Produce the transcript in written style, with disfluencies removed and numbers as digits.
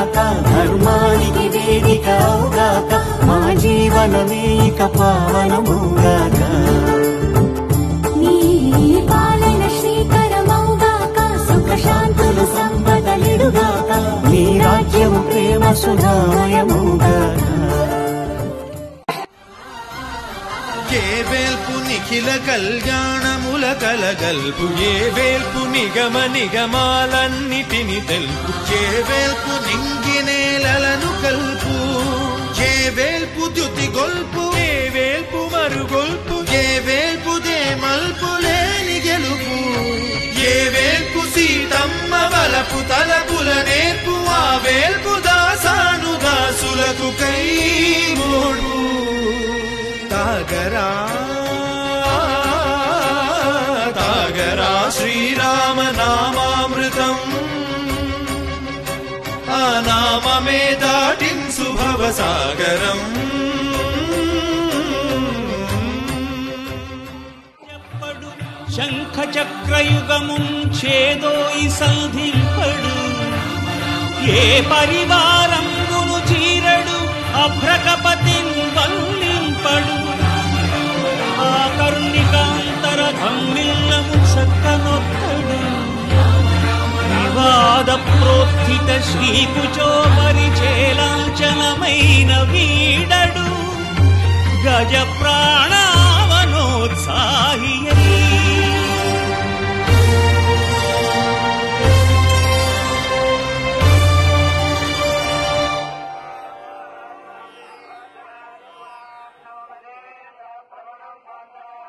అవుగాక, ధర్మానికి వేదిక అవుగాక, మా జీవనమే ఇక పావనమవుగాక. నీ పాలన శ్రీకరమవుగాక, సుఖ శాంతులు సంపదలిడుగాక, నీ రాజ్యము ప్రేమ సుధామయమవుగాక. ఏ వేల్పు నిఖిల కళ్యాణముల కలగల్పు, ఏ వేల్పు నిగమ నిగమాలన్నిటిని తెలుపు, ఏ వేల్పు నింగి నేలలను కల్పు, ఏ వేల్పు ద్యుతి గొల్పు, ఏ వేల్పు మరుగొల్పు, ఏ వేల్పు దే మల్పు లేని గెలుపు, ఏ వేల్పు సీతమ్మ బలపు తలపుల నేర్పు, ఆ వేల్పు దాసాను దాసులకు కై మోడు. తాగరా తాగరా శ్రీరామ నామామృతం, ఆ నామమే దాటింసు భవసాగరం. శంఖ చక్రయుగముం ఛేదోయి సంధింపడు, ఏ పరివారంబును చీరడు అభ్రకపతిం వల్లింపడు, ఆ కర్ణికాంతర ధమ్మిల్లము చక్కనొక్కడు, వివాద ప్రోత్థిత శ్రీకుచో పరిచేలాంచనమైన వీడడు, గజ ప్రాణ